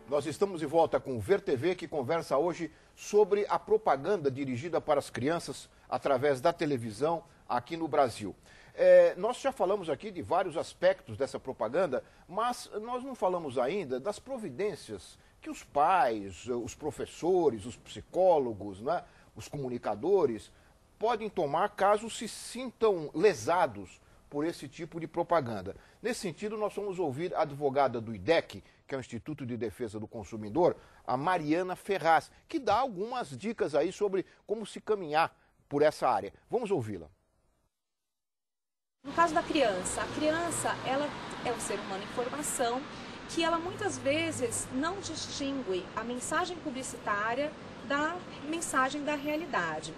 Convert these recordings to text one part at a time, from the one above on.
Nós estamos de volta com o Ver TV, que conversa hoje sobre a propaganda dirigida para as crianças através da televisão aqui no Brasil. Nós já falamos aqui de vários aspectos dessa propaganda, mas nós não falamos ainda das providências que os pais, os professores, os psicólogos, né, os comunicadores podem tomar caso se sintam lesados por esse tipo de propaganda. Nesse sentido, nós vamos ouvir a advogada do IDEC, que é o Instituto de Defesa do Consumidor, a Mariana Ferraz, que dá algumas dicas aí sobre como se caminhar por essa área. Vamos ouvi-la. No caso da criança, a criança ela é um ser humano em formação que ela muitas vezes não distingue a mensagem publicitária da mensagem da realidade.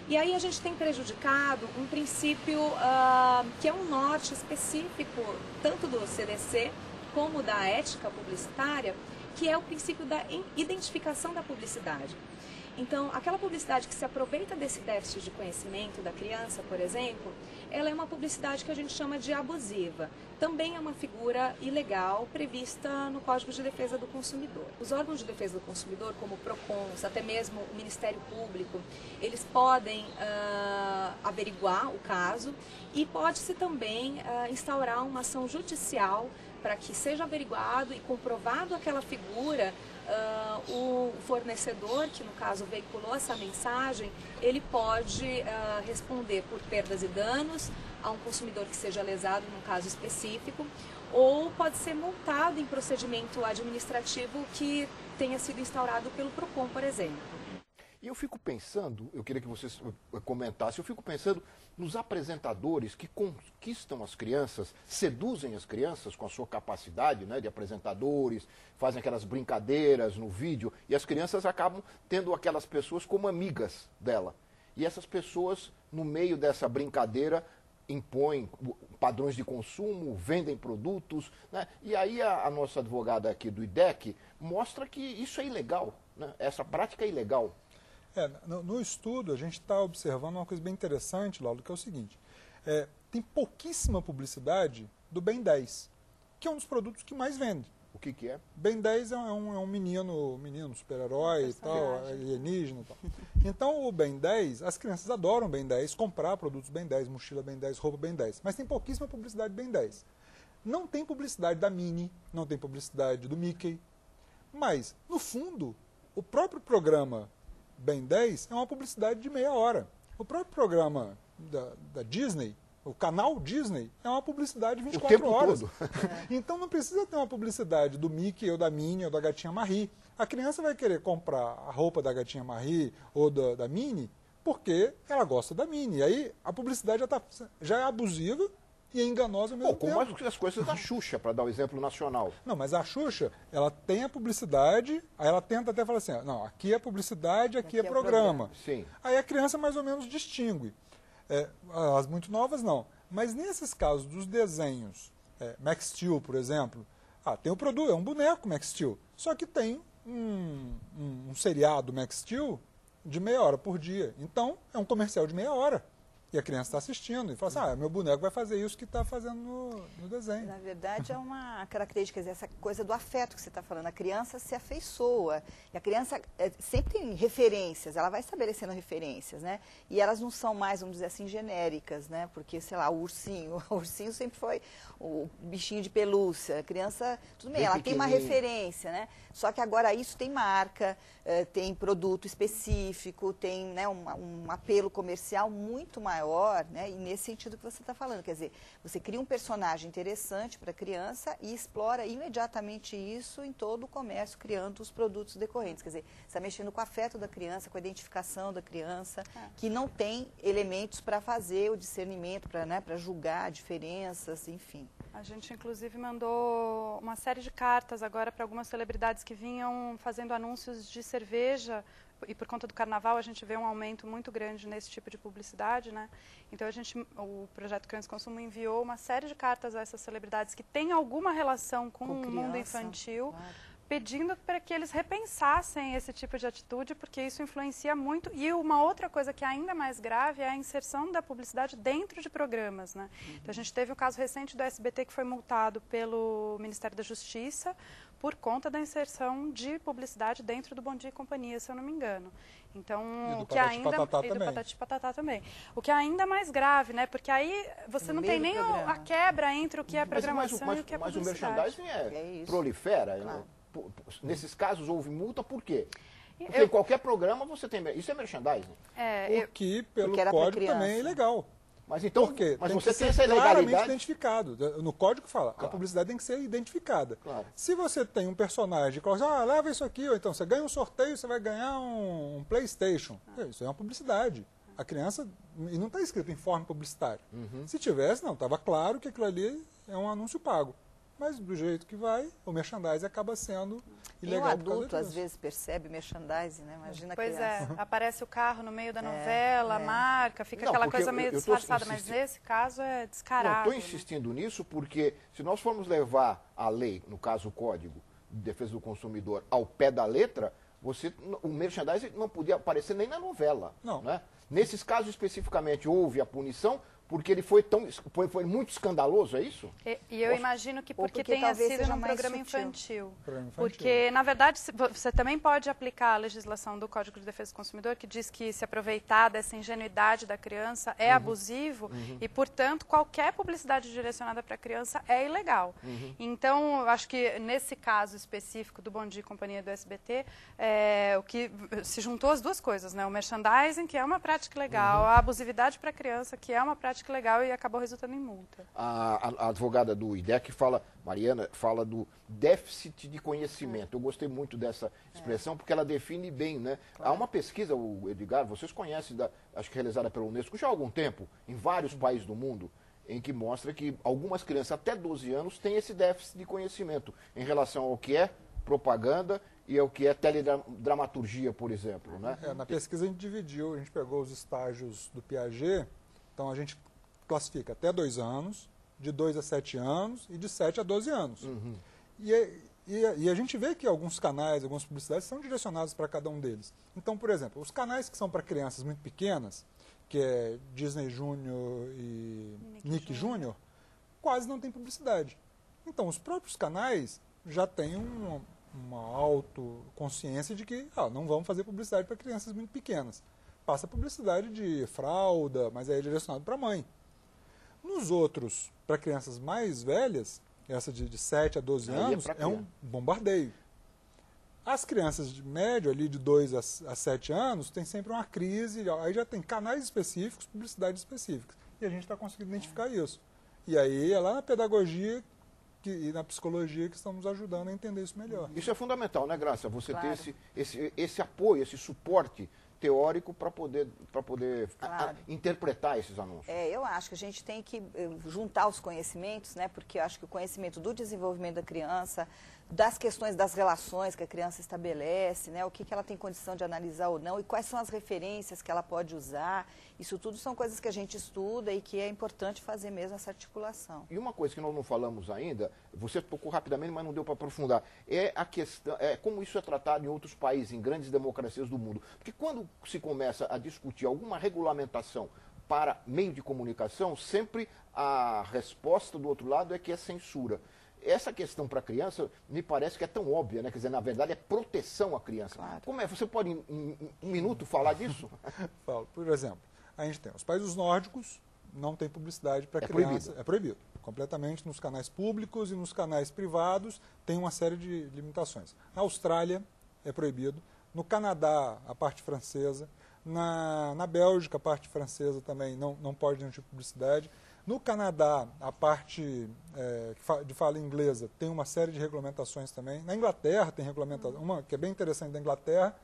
E aí a gente tem prejudicado um princípio que é um norte específico, tanto do CDC como da ética publicitária, que é o princípio da identificação da publicidade. Então, aquela publicidade que se aproveita desse déficit de conhecimento da criança, por exemplo, ela é uma publicidade que a gente chama de abusiva. Também é uma figura ilegal prevista no Código de Defesa do Consumidor. Os órgãos de defesa do consumidor, como o PROCON, até mesmo o Ministério Público, eles podem averiguar o caso e pode-se também instaurar uma ação judicial para que seja averiguado e comprovado aquela figura. O fornecedor, que no caso veiculou essa mensagem, ele pode responder por perdas e danos a um consumidor que seja lesado num caso específico, ou pode ser multado em procedimento administrativo que tenha sido instaurado pelo PROCON, por exemplo. E eu fico pensando, eu queria que vocês comentassem, eu fico pensando nos apresentadores que conquistam as crianças, seduzem as crianças com a sua capacidade, né, de apresentadores, fazem aquelas brincadeiras no vídeo, e as crianças acabam tendo aquelas pessoas como amigas dela. E essas pessoas, no meio dessa brincadeira, impõem padrões de consumo, vendem produtos, né? E aí a nossa advogada aqui do IDEC mostra que isso é ilegal, né? Essa prática é ilegal. No estudo, a gente está observando uma coisa bem interessante, Laudo, que é o seguinte. Tem pouquíssima publicidade do Ben 10, que é um dos produtos que mais vende. O que é? Ben 10 é um menino super-herói e tal, alienígena e tal. Então, o Ben 10, as crianças adoram Ben 10, comprar produtos Ben 10, mochila Ben 10, roupa Ben 10. Mas tem pouquíssima publicidade Ben 10. Não tem publicidade da Minnie, não tem publicidade do Mickey. Mas, no fundo, o próprio programa Ben 10 é uma publicidade de meia hora. O próprio programa da Disney, o canal Disney, é uma publicidade de 24 horas. Todo. Então não precisa ter uma publicidade do Mickey ou da Minnie ou da Gatinha Marie. A criança vai querer comprar a roupa da Gatinha Marie ou da Minnie porque ela gosta da Minnie. E aí a publicidade já é abusiva e é enganosa ao mesmo tempo. Como as coisas da Xuxa, para dar o exemplo nacional. Não, mas a Xuxa, ela tem a publicidade, aí ela tenta até falar assim, não, aqui é publicidade, aqui é programa. Sim. Aí a criança mais ou menos distingue. As muito novas não. Mas nesses casos dos desenhos, Max Steel, por exemplo, tem o produto, é um boneco Max Steel, só que tem um seriado Max Steel de meia hora por dia. Então, é um comercial de meia hora. E a criança está assistindo e fala assim, meu boneco vai fazer isso que está fazendo no desenho. Na verdade, é uma característica, essa coisa do afeto que você está falando. A criança se afeiçoa. E a criança sempre tem referências, ela vai estabelecendo referências, né? E elas não são mais, vamos dizer assim, genéricas, né? Porque, sei lá, o ursinho sempre foi o bichinho de pelúcia. A criança, tudo bem, ela tem uma referência, né? Só que agora isso tem marca, tem produto específico, tem, né, um apelo comercial muito maior, né, e nesse sentido que você está falando, quer dizer, você cria um personagem interessante para a criança e explora imediatamente isso em todo o comércio, criando os produtos decorrentes, quer dizer, você está mexendo com o afeto da criança, com a identificação da criança, que não tem elementos para fazer o discernimento, para julgar diferenças, enfim. A gente, inclusive, mandou uma série de cartas agora para algumas celebridades que vinham fazendo anúncios de cerveja, e por conta do carnaval a gente vê um aumento muito grande nesse tipo de publicidade, né? Então o Projeto Criança e Consumo enviou uma série de cartas a essas celebridades que têm alguma relação com o mundo infantil, claro, pedindo para que eles repensassem esse tipo de atitude, porque isso influencia muito. E uma outra coisa que é ainda mais grave é a inserção da publicidade dentro de programas, né? Então a gente teve um caso recente do SBT que foi multado pelo Ministério da Justiça por conta da inserção de publicidade dentro do Bom Dia e Companhia, se eu não me engano. Então, o que ainda do Patati Patatá também. O que é ainda mais grave, né? Porque aí você não tem nem a quebra entre o que é programação e o que é publicidade. Mas o merchandising prolifera. Claro. Nesses casos houve multa por quê? Porque em qualquer programa você tem... Isso é merchandising. O que, pelo código, também é ilegal. Mas então, por quê? Mas tem você que tem ser essa ilegalidade... claramente identificado. No código fala, claro. A publicidade tem que ser identificada. Claro. Se você tem um personagem que fala, leva isso aqui, ou então você ganha um sorteio, você vai ganhar um PlayStation. Isso é uma publicidade. A criança... E não está escrito informe publicitário. Se tivesse, não. Estava claro que aquilo ali é um anúncio pago. Mas do jeito que vai, o merchandising acaba sendo ilegal. E o adulto às vezes percebe merchandising, né? Imagina a criança. Pois é, aparece o carro no meio da novela, a marca, fica aquela coisa meio disfarçada, mas nesse caso é descarado. Eu estou insistindo nisso porque se nós formos levar a lei, no caso o Código de Defesa do Consumidor, ao pé da letra, o merchandising não podia aparecer nem na novela. Não. Né? Nesses casos especificamente houve a punição, porque ele foi muito escandaloso, é isso? E eu imagino que porque tenha sido num programa infantil. Porque, na verdade, você também pode aplicar a legislação do Código de Defesa do Consumidor, que diz que se aproveitar dessa ingenuidade da criança é abusivo e, portanto, qualquer publicidade direcionada para a criança é ilegal. Então, eu acho que nesse caso específico do Bom Dia e Companhia do SBT, o que se juntou as duas coisas, né? O merchandising, que é uma prática legal, a abusividade para a criança, que é uma prática legal e acabou resultando em multa. A advogada do IDEC Mariana, fala do déficit de conhecimento. Eu gostei muito dessa expressão porque ela define bem, né? Claro. Há uma pesquisa, o Edgar, vocês conhecem, acho que realizada pela Unesco já há algum tempo, em vários países do mundo, em que mostra que algumas crianças até 12 anos têm esse déficit de conhecimento em relação ao que é propaganda e ao que é teledramaturgia, por exemplo. Né? Na pesquisa a gente dividiu, a gente pegou os estágios do Piaget, então a gente classifica até 2 anos, de 2 a 7 anos e de 7 a 12 anos. E a gente vê que alguns canais, algumas publicidades são direcionadas para cada um deles. Então, por exemplo, os canais que são para crianças muito pequenas, que é Disney Junior e Nick Junior, quase não tem publicidade. Então, os próprios canais já têm uma autoconsciência de que não vão fazer publicidade para crianças muito pequenas. Passa publicidade de fralda, mas aí é direcionado para a mãe. Nos outros, para crianças mais velhas, essa de 7 a 12 anos, é um bombardeio. As crianças de médio, ali de 2 a 7 anos, tem sempre uma crise, aí já tem canais específicos, publicidades específicas. E a gente está conseguindo identificar isso. E aí é lá na pedagogia e na psicologia que estamos ajudando a entender isso melhor. Isso é fundamental, né, Graça? Você ter esse apoio, esse suporte teórico para poder interpretar esses anúncios. Eu acho que a gente tem que juntar os conhecimentos, né? Porque eu acho que o conhecimento do desenvolvimento da criança, das questões das relações que a criança estabelece, né? O que ela tem condição de analisar ou não e quais são as referências que ela pode usar. Isso tudo são coisas que a gente estuda e que é importante fazer mesmo essa articulação. E uma coisa que nós não falamos ainda, você tocou rapidamente, mas não deu para aprofundar, é a questão, como isso é tratado em outros países, em grandes democracias do mundo. Porque quando se começa a discutir alguma regulamentação para meio de comunicação, sempre a resposta do outro lado é que é censura. Essa questão para a criança me parece que é tão óbvia, né? Quer dizer, na verdade é proteção à criança. Claro. Como é? Você pode em um minuto falar disso? Falo. Por exemplo, a gente tem os países nórdicos, não tem publicidade para criança. Proibido. É proibido. Completamente nos canais públicos e nos canais privados tem uma série de limitações. Na Austrália é proibido. No Canadá, a parte francesa. Na Bélgica, a parte francesa também não pode nenhum tipo de publicidade. No Canadá, a parte de fala inglesa tem uma série de regulamentações também. Na Inglaterra tem regulamentação, uma que é bem interessante da Inglaterra,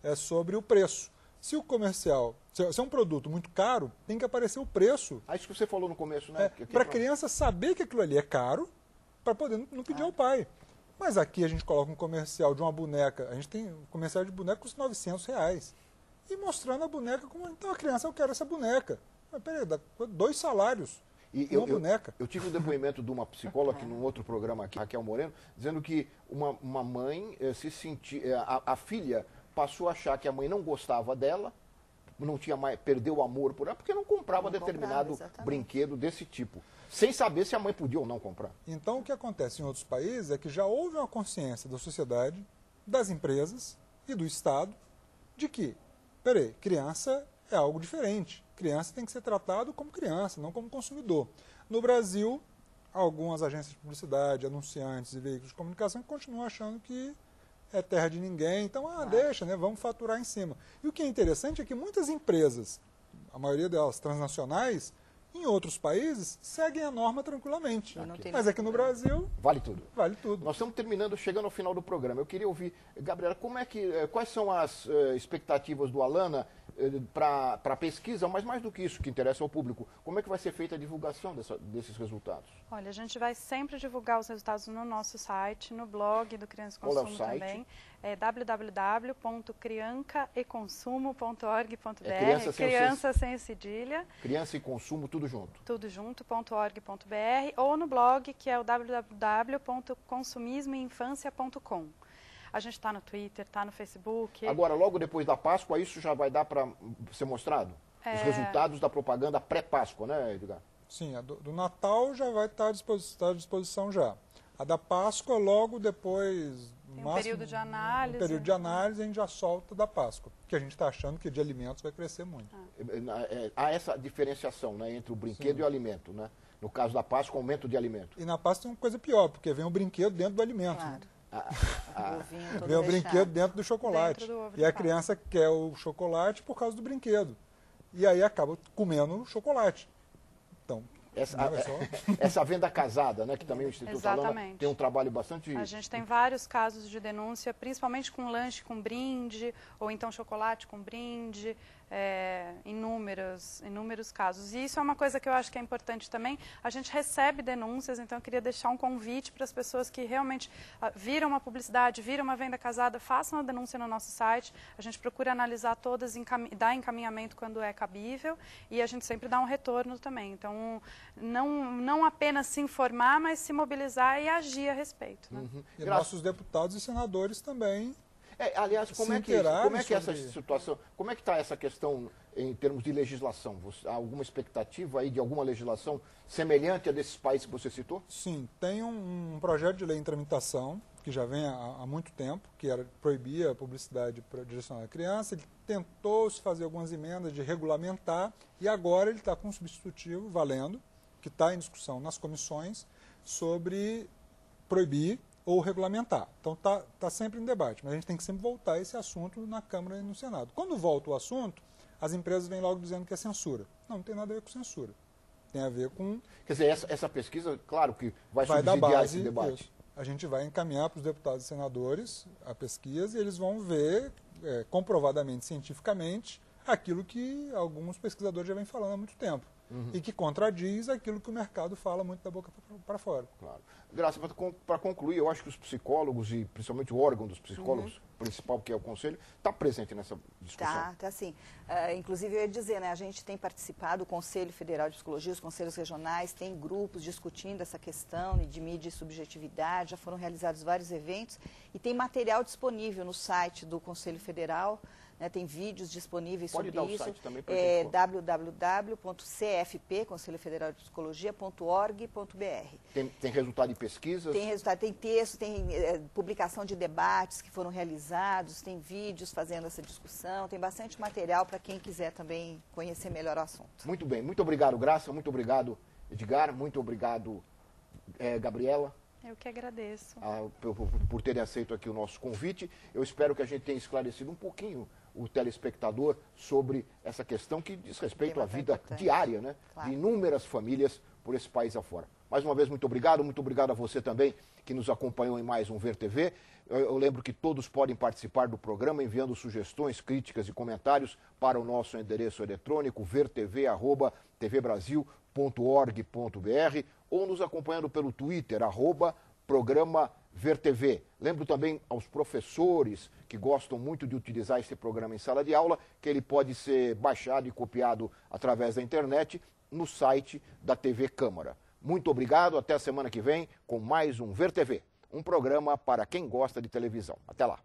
é sobre o preço. Se o comercial, se é um produto muito caro, tem que aparecer o preço. Isso que você falou no começo, né? Para a criança saber que aquilo ali é caro, para poder não pedir ao pai. Mas aqui a gente coloca um comercial de uma boneca, a gente tem um comercial de boneca que custa R$900. E mostrando a boneca como, então a criança, eu quero essa boneca. Mas peraí, dá 2 salários. Uma boneca. Eu tive um depoimento de uma psicóloga aqui num outro programa aqui, Raquel Moreno, dizendo que uma mãe se sentia, a filha passou a achar que a mãe não gostava dela, não tinha mais, perdeu o amor por ela, porque não comprava determinado brinquedo desse tipo. sem saber se a mãe podia ou não comprar. Então, o que acontece em outros países é que já houve uma consciência da sociedade, das empresas e do Estado de que, peraí, criança é algo diferente. Criança tem que ser tratado como criança, não como consumidor. No Brasil, algumas agências de publicidade, anunciantes e veículos de comunicação continuam achando que é terra de ninguém, então, deixa, né, vamos faturar em cima. E o que é interessante é que muitas empresas, a maioria delas transnacionais, em outros países, seguem a norma tranquilamente. Mas aqui no Brasil, vale tudo. Vale tudo. Nós estamos chegando ao final do programa. Eu queria ouvir, Gabriela, quais são as expectativas do Alana para a pesquisa, mas mais do que isso, que interessa ao público, como é que vai ser feita a divulgação desses resultados? Olha, a gente vai sempre divulgar os resultados no nosso site, no blog do Criança e Consumo também. É www.criancaeconsumo.org.br, criança sem cedilha. Criança e consumo, tudo junto. Tudo junto.org.br, ou no blog, que é o www.consumismoinfancia.com. A gente está no Twitter, está no Facebook. Agora, logo depois da Páscoa, isso já vai dar para ser mostrado? Os resultados da propaganda pré-Páscoa, né, Edgar? Sim, a do Natal já vai estar à disposição já. A da Páscoa, logo depois... Tem um período de análise. Um período de análise, a gente já solta da Páscoa. Porque a gente está achando que de alimentos vai crescer muito. Há essa diferenciação, né, entre o brinquedo e o alimento, né? No caso da Páscoa, aumento de alimento. E na Páscoa tem uma coisa pior, porque vem o brinquedo dentro do alimento. Claro. Vem o brinquedo dentro do chocolate. E a criança quer o chocolate por causa do brinquedo. E aí acaba comendo o chocolate. Então, essa venda casada, né, que também o Instituto Alana tem um trabalho bastante... A gente tem vários casos de denúncia, principalmente com lanche com brinde, ou então chocolate com brinde, inúmeros casos. E isso é uma coisa que eu acho que é importante também. A gente recebe denúncias, então eu queria deixar um convite para as pessoas que realmente viram uma publicidade, viram uma venda casada, façam a denúncia no nosso site. A gente procura analisar todas, dar encaminhamento quando é cabível, e a gente sempre dá um retorno também. Então, não apenas se informar, mas se mobilizar e agir a respeito. Né? E nossos deputados e senadores também. Aliás, como é que essa situação, como é que está essa questão em termos de legislação? Há alguma expectativa aí de alguma legislação semelhante a desses países que você citou? Sim, tem um projeto de lei em tramitação, que já vem há muito tempo, que proibia a publicidade direcionada à criança. Ele tentou se fazer algumas emendas de regulamentar, e agora ele está com um substitutivo valendo, que está em discussão nas comissões, sobre proibir ou regulamentar. Então está sempre em debate, mas a gente tem que sempre voltar esse assunto na Câmara e no Senado. Quando volta o assunto, as empresas vêm logo dizendo que é censura. Não tem nada a ver com censura. Tem a ver com... Quer dizer, essa pesquisa, claro que vai subsidiar esse debate. Isso. A gente vai encaminhar para os deputados e senadores a pesquisa e eles vão ver comprovadamente, cientificamente, aquilo que alguns pesquisadores já vêm falando há muito tempo. E que contradiz aquilo que o mercado fala muito da boca para fora. Claro. Graça, para concluir, eu acho que os psicólogos, e principalmente o órgão dos psicólogos, principal, que é o Conselho, está presente nessa discussão. Está sim. Inclusive, eu ia dizer, né, a gente tem participado, o Conselho Federal de Psicologia, os conselhos regionais, tem grupos discutindo essa questão de mídia e subjetividade, já foram realizados vários eventos, e tem material disponível no site do Conselho Federal. Tem vídeos disponíveis sobre isso. Pode dar o site também para www.cfp, Conselho Federal de Psicologia.org.br. Tem resultado de pesquisas? Tem resultado, tem texto, tem publicação de debates que foram realizados, tem vídeos fazendo essa discussão, tem bastante material para quem quiser também conhecer melhor o assunto. Muito bem, muito obrigado, Graça, muito obrigado, Edgar, muito obrigado, Gabriela. Eu que agradeço. Por terem aceito aqui o nosso convite. Eu espero que a gente tenha esclarecido um pouquinho o telespectador sobre essa questão que diz respeito à vida diária, né, de inúmeras famílias por esse país afora. Mais uma vez, muito obrigado a você também que nos acompanhou em mais um Ver TV. Eu lembro que todos podem participar do programa enviando sugestões, críticas e comentários para o nosso endereço eletrônico vertv@tvbrasil.org.br ou nos acompanhando pelo Twitter, @programa VerTV. Lembro também aos professores que gostam muito de utilizar esse programa em sala de aula, que ele pode ser baixado e copiado através da internet no site da TV Câmara. Muito obrigado, até a semana que vem com mais um VerTV, um programa para quem gosta de televisão. Até lá.